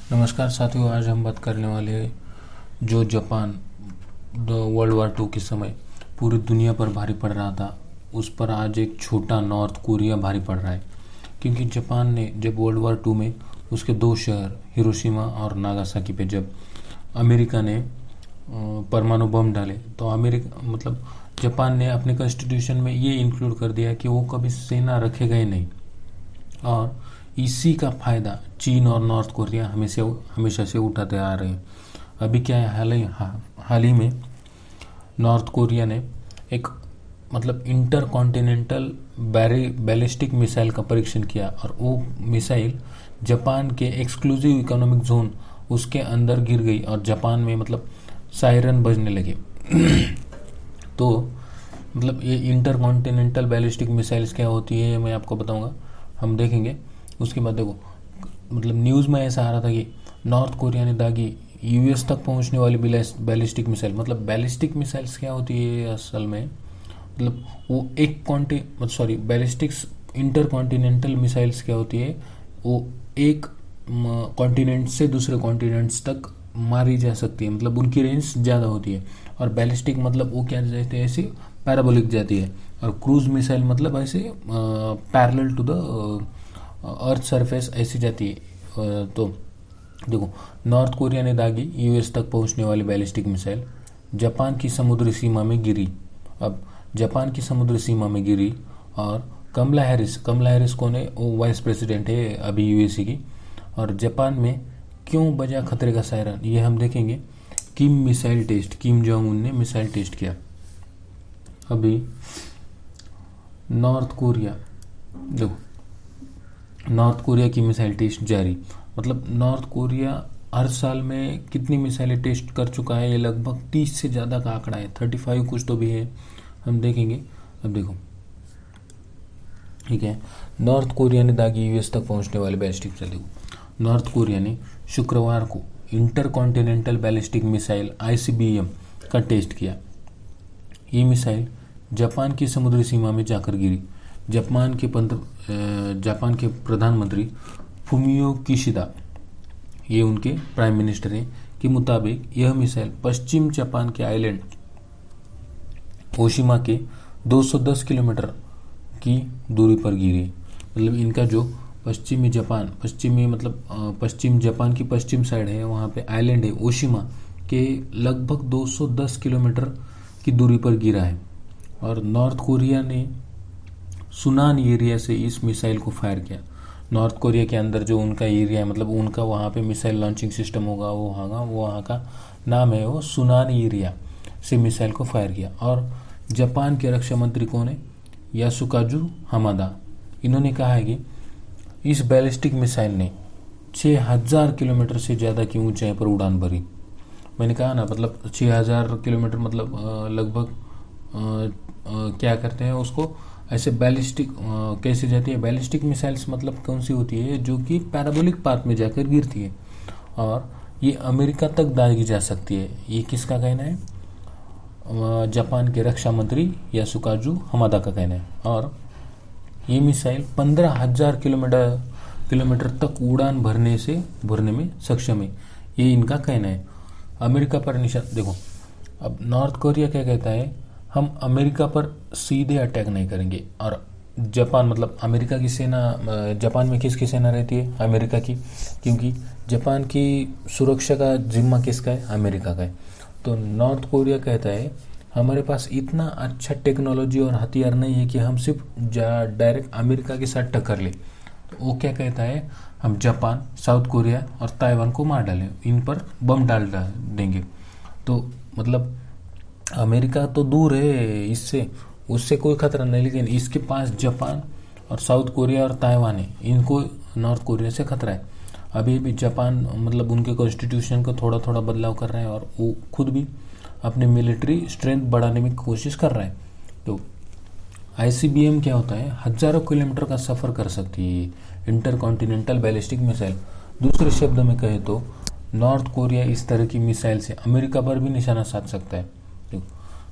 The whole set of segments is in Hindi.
नमस्कार साथियों, आज हम बात करने वाले हैं जो जापान वर्ल्ड वार टू के समय पूरी दुनिया पर भारी पड़ रहा था, उस पर आज एक छोटा नॉर्थ कोरिया भारी पड़ रहा है। क्योंकि जापान ने जब वर्ल्ड वार टू में उसके दो शहर हिरोशिमा और नागासाकी पे जब अमेरिका ने परमाणु बम डाले, तो अमेरिका जापान ने अपने कॉन्स्टिट्यूशन में ये इंक्लूड कर दिया कि वो कभी सेना रखेगा ही नहीं। और इसी का फायदा चीन और नॉर्थ कोरिया हमेशा से उठाते आ रहे हैं। अभी क्या है, हाल ही में नॉर्थ कोरिया ने एक इंटर कॉन्टिनेंटल बैलिस्टिक मिसाइल का परीक्षण किया, और वो मिसाइल जापान के एक्सक्लूसिव इकोनॉमिक जोन उसके अंदर गिर गई और जापान में सायरन बजने लगे। तो ये इंटर कॉन्टिनेंटल बैलिस्टिक मिसाइल्स क्या होती है मैं आपको बताऊंगा, हम देखेंगे। उसके बाद देखो, न्यूज़ में ऐसा आ रहा था कि नॉर्थ कोरिया ने दागी यूएस तक पहुंचने वाली बैलिस्टिक मिसाइल। बैलिस्टिक मिसाइल्स क्या होती है असल में, वो एक बैलिस्टिक्स इंटर कॉन्टिनेंटल मिसाइल्स क्या होती है, वो एक कॉन्टिनेंट से दूसरे कॉन्टिनेंट्स तक मारी जा सकती है, उनकी रेंज ज़्यादा होती है। और बैलिस्टिक वो क्या जाती है, ऐसे पैराबोलिक जाती है। और क्रूज मिसाइल ऐसे parallel to the earth surface ऐसी जाती है। तो देखो, नॉर्थ कोरिया ने दागी यूएस तक पहुंचने वाली बैलिस्टिक मिसाइल जापान की समुद्री सीमा में गिरी। अब जापान की समुद्री सीमा में गिरी, और कमला हैरिस कौन है, वो वाइस प्रेसिडेंट है अभी यूएसए की। और जापान में क्यों बजा खतरे का सायरन, ये हम देखेंगे। किम जोंग उन ने मिसाइल टेस्ट किया। अभी नॉर्थ कोरिया की मिसाइल टेस्ट जारी। नॉर्थ कोरिया हर साल में कितनी मिसाइलें टेस्ट कर चुका है, ये लगभग 30 से ज़्यादा का आंकड़ा है, 35 कुछ तो भी है, हम देखेंगे। अब देखो, ठीक है, नॉर्थ कोरिया ने दागी यूएस तक पहुंचने वाले बैलिस्टिक मिसाइल। देखो, नॉर्थ कोरिया ने शुक्रवार को inter continental ballistic missile ICBM का टेस्ट किया। ये मिसाइल जापान की समुद्री सीमा में जाकर गिरी। जापान के प्रधानमंत्री फुमियो किशिदा, ये उनके प्राइम मिनिस्टर हैं, के मुताबिक यह मिसाइल पश्चिम जापान के आइलैंड ओशिमा के 210 किलोमीटर की दूरी पर गिरी। इनका जो पश्चिम जापान की पश्चिम साइड है, वहाँ पे आइलैंड है ओशिमा के लगभग 210 किलोमीटर की दूरी पर गिरा है। और नॉर्थ कोरिया ने सुनान एरिया से इस मिसाइल को फायर किया। नॉर्थ कोरिया के अंदर जो उनका एरिया है, उनका वहाँ पे मिसाइल लॉन्चिंग सिस्टम होगा, वो वहाँ का नाम है वो सुनान एरिया से मिसाइल को फायर किया। और जापान के रक्षा मंत्री कौन है, यासुकाजु हमादा, इन्होंने कहा है कि इस बैलिस्टिक मिसाइल ने 6000 किलोमीटर से ज़्यादा की ऊंचाई पर उड़ान भरी। मैंने कहा ना, 6000 किलोमीटर लगभग क्या करते हैं उसको, ऐसे बैलिस्टिक कैसे जाती है। बैलिस्टिक मिसाइल्स कौन सी होती है, जो कि पैराबोलिक पाथ में जाकर गिरती है, और ये अमेरिका तक दागी जा सकती है। ये किसका कहना है, जापान के रक्षा मंत्री यासुकाजु हमादा का कहना है। और ये मिसाइल 15,000 किलोमीटर तक उड़ान भरने में सक्षम है, ये इनका कहना है। अमेरिका पर निशान, देखो, अब नॉर्थ कोरिया क्या कहता है, हम अमेरिका पर सीधे अटैक नहीं करेंगे। और जापान अमेरिका की सेना, जापान में किसकी सेना रहती है, अमेरिका की, क्योंकि जापान की सुरक्षा का जिम्मा किसका है, अमेरिका का है। तो नॉर्थ कोरिया कहता है हमारे पास इतना अच्छा टेक्नोलॉजी और हथियार नहीं है कि हम सिर्फ डायरेक्ट अमेरिका के साथ टक्कर ले। तो वो क्या कहता है, हम जापान, साउथ कोरिया और ताइवान को मार डालें, इन पर बम डाल देंगे। तो अमेरिका तो दूर है इससे, उससे कोई खतरा नहीं, लेकिन इसके पास जापान और साउथ कोरिया और ताइवान है, इनको नॉर्थ कोरिया से खतरा है। अभी भी जापान उनके कॉन्स्टिट्यूशन को थोड़ा थोड़ा बदलाव कर रहे हैं, और वो खुद भी अपनी मिलिट्री स्ट्रेंथ बढ़ाने में कोशिश कर रहे हैं। तो ICBM क्या होता है, हजारों किलोमीटर का सफ़र कर सकती है इंटर कॉन्टिनेंटल बैलिस्टिक मिसाइल। दूसरे शब्द में कहे तो नॉर्थ कोरिया इस तरह की मिसाइल से अमेरिका पर भी निशाना साध सकता है।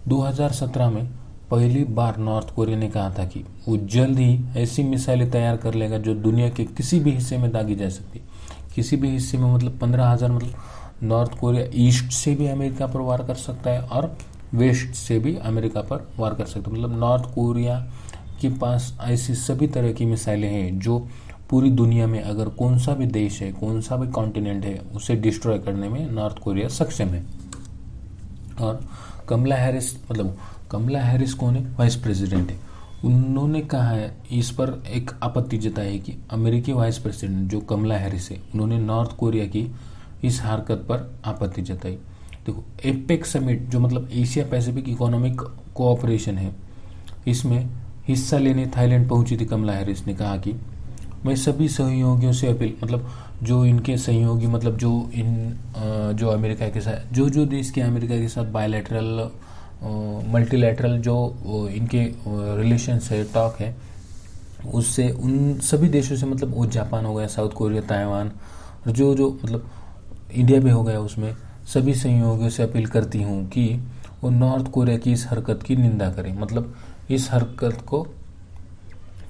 2017 में पहली बार नॉर्थ कोरिया ने कहा था कि वो जल्द ही ऐसी मिसाइलें तैयार कर लेगा जो दुनिया के किसी भी हिस्से में दागी जा सकती, किसी भी हिस्से में मतलब 15,000 मतलब नॉर्थ कोरिया ईस्ट से भी अमेरिका पर वार कर सकता है और वेस्ट से भी अमेरिका पर वार कर सकता है। मतलब नॉर्थ कोरिया के पास ऐसी सभी तरह की मिसाइलें हैं जो पूरी दुनिया में अगर कौन सा भी देश है, कौन सा भी कॉन्टिनेंट है, उसे डिस्ट्रॉय करने में नॉर्थ कोरिया सक्षम है। और कमला हैरिस कौन है? वाइस प्रेसिडेंट है। उन्होंने कहा है, इस पर एक आपत्ति जताई है कि अमेरिकी वाइस प्रेसिडेंट जो कमला हैरिस है, उन्होंने नॉर्थ कोरिया की इस हरकत पर आपत्ति जताई। देखो, एपेक समिट जो मतलब एशिया पैसिफिक इकोनॉमिक कोऑपरेशन है, इसमें हिस्सा लेने थाईलैंड पहुंची थी कमला हैरिस ने कहा कि मैं सभी सहयोगियों से अपील, मतलब जो इनके सहयोगी मतलब जो अमेरिका के साथ जो देश के अमेरिका के साथ बायलैटरल मल्टीलैटरल जो इनके रिलेशंस है, टॉक है, उससे उन सभी देशों से मतलब वो जापान हो गया, साउथ कोरिया, ताइवान, और जो मतलब इंडिया भी हो गया, उसमें सभी सहयोगियों से अपील करती हूँ कि वो नॉर्थ कोरिया की इस हरकत की निंदा करें, मतलब इस हरकत को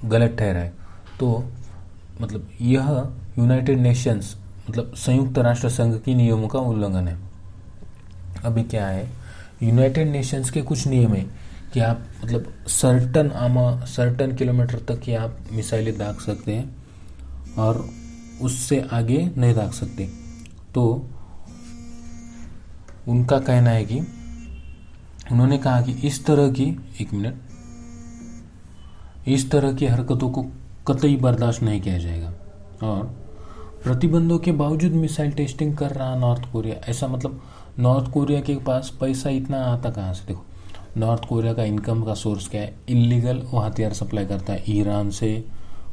गलत ठहराए। तो मतलब यह यूनाइटेड नेशंस मतलब संयुक्त राष्ट्र संघ की नियमों का उल्लंघन है। अभी क्या है, यूनाइटेड नेशंस के कुछ नियम है कि आप मतलब सर्टन किलोमीटर तक की आप मिसाइलें दाग सकते हैं और उससे आगे नहीं दाग सकते। तो उनका कहना है कि उन्होंने कहा कि इस तरह की हरकतों को कतई बर्दाश्त नहीं किया जाएगा। और प्रतिबंधों के बावजूद मिसाइल टेस्टिंग कर रहा नॉर्थ कोरिया, ऐसा मतलब नॉर्थ कोरिया के पास पैसा इतना आता कहाँ से? देखो, नॉर्थ कोरिया का इनकम का सोर्स क्या है? इलीगल वो हथियार सप्लाई करता है ईरान से,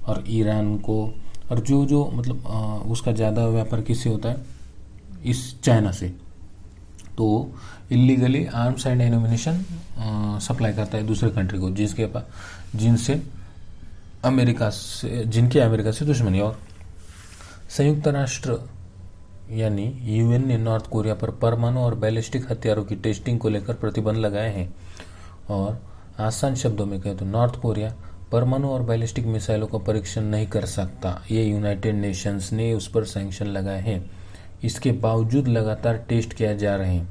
और ईरान को, और जो मतलब उसका ज़्यादा व्यापार किससे होता है? इस चाइना से। तो illegally arms and ammunition supply करता है दूसरे कंट्री को, जिनके अमेरिका से दुश्मनी। और संयुक्त राष्ट्र यानी यूएन ने नॉर्थ कोरिया पर परमाणु और बैलिस्टिक हथियारों की टेस्टिंग को लेकर प्रतिबंध लगाए हैं। और आसान शब्दों में कहें तो नॉर्थ कोरिया परमाणु और बैलिस्टिक मिसाइलों का परीक्षण नहीं कर सकता, ये यूनाइटेड नेशंस ने उस पर सैंक्शन लगाए हैं। इसके बावजूद लगातार टेस्ट किया जा रहे हैं।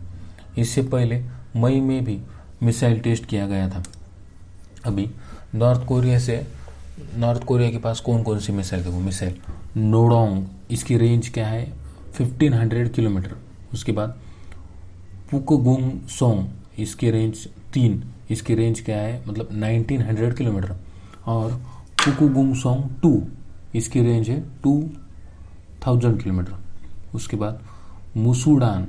इससे पहले मई में भी मिसाइल टेस्ट किया गया था। अभी नॉर्थ कोरिया के पास कौन कौन सी मिसाइल है? वो मिसाइल नोडोंग, इसकी रेंज क्या है? 1500 किलोमीटर। उसके बाद पुकगुंग सोंग, इसकी रेंज 3, इसकी रेंज क्या है? मतलब 1900 किलोमीटर। और पुकगुंग सोंग 2, इसकी रेंज है 2000 किलोमीटर। उसके बाद मुसूडान,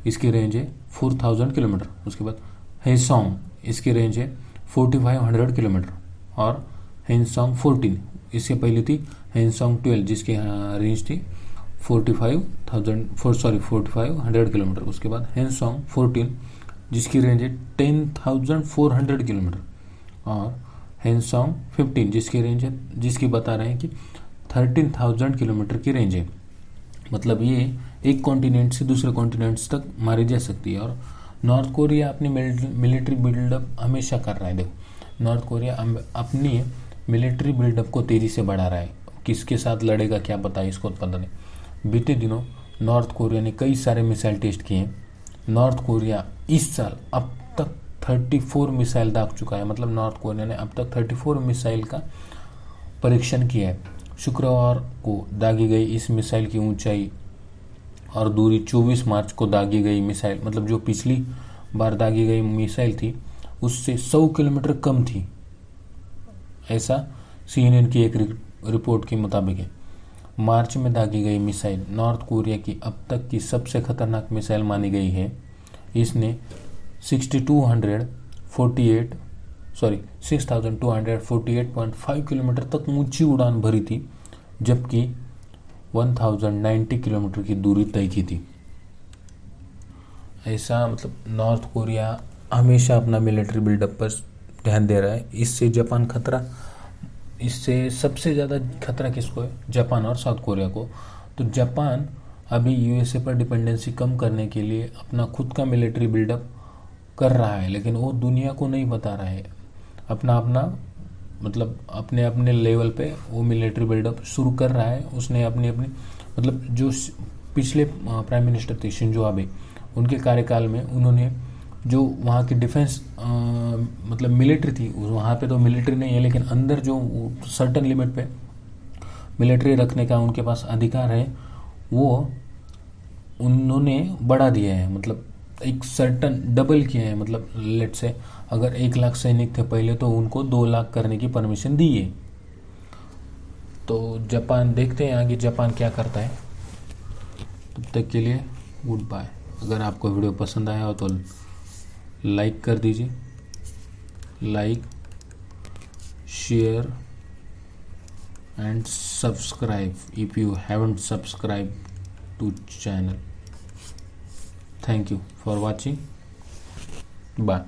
इसकी रेंज है 4000 किलोमीटर। उसके बाद हेसोंग, इसकी रेंज है 4500 किलोमीटर। और हेनसोंग 14, इससे पहले थी हेनसोंग 12, जिसकी रेंज थी 4500 किलोमीटर। उसके बाद हेनसोंग 14, जिसकी रेंज है 10,400 किलोमीटर। और हेनसोंग 15, जिसकी बता रहे हैं कि 13,000 किलोमीटर की रेंज है। मतलब ये एक कॉन्टिनेंट से दूसरे कॉन्टिनेंट्स तक मारी जा सकती है। और नॉर्थ कोरिया अपनी मिलिट्री बिल्डअप हमेशा कर रहा है। देखो, नॉर्थ कोरिया अपनी मिलिट्री बिल्डअप को तेजी से बढ़ा रहा है। किसके साथ लड़ेगा क्या पता है, इसको पता नहीं। बीते दिनों नॉर्थ कोरिया ने कई सारे मिसाइल टेस्ट किए। नॉर्थ कोरिया इस साल अब तक 34 मिसाइल दाग चुका है। मतलब नॉर्थ कोरिया ने अब तक 34 मिसाइल का परीक्षण किया है। शुक्रवार को दागी गई इस मिसाइल की ऊंचाई और दूरी 24 मार्च को दागी गई मिसाइल, मतलब जो पिछली बार दागी गई मिसाइल थी उससे 100 किलोमीटर कम थी, ऐसा CNN की एक रिपोर्ट के मुताबिक है। मार्च में दागी गई मिसाइल नॉर्थ कोरिया की अब तक की सबसे खतरनाक मिसाइल मानी गई है। इसने 6,248.5 किलोमीटर तक ऊंची उड़ान भरी थी, जबकि 1090 किलोमीटर की दूरी तय की थी। ऐसा मतलब नॉर्थ कोरिया हमेशा अपना मिलिट्री बिल्डअप पर ध्यान दे रहा है। इससे सबसे ज़्यादा खतरा किसको है? जापान और साउथ कोरिया को। तो जापान अभी यूएसए पर डिपेंडेंसी कम करने के लिए अपना खुद का मिलिट्री बिल्डअप कर रहा है, लेकिन वो दुनिया को नहीं बता रहा है। अपने अपने लेवल पे वो मिलिट्री बिल्डअप शुरू कर रहा है। उसने अपनी मतलब जो पिछले प्राइम मिनिस्टर थे शिंजो आबे, उनके कार्यकाल में उन्होंने जो वहाँ की डिफेंस मतलब मिलिट्री थी, वहाँ पे तो मिलिट्री नहीं है लेकिन अंदर जो सर्टन लिमिट पे मिलिट्री रखने का उनके पास अधिकार है, वो उन्होंने बढ़ा दिया है। मतलब एक सर्टन डबल किया है। मतलब लेट से अगर 1 लाख सैनिक थे पहले, तो उनको 2 लाख करने की परमिशन दी है। तो जापान, देखते हैं आगे जापान क्या करता है। तब तक के लिए गुड बाय। अगर आपको वीडियो पसंद आया हो तो लाइक कर दीजिए, like, share and subscribe if you haven't subscribed to channel. Thank you for watching. Bye.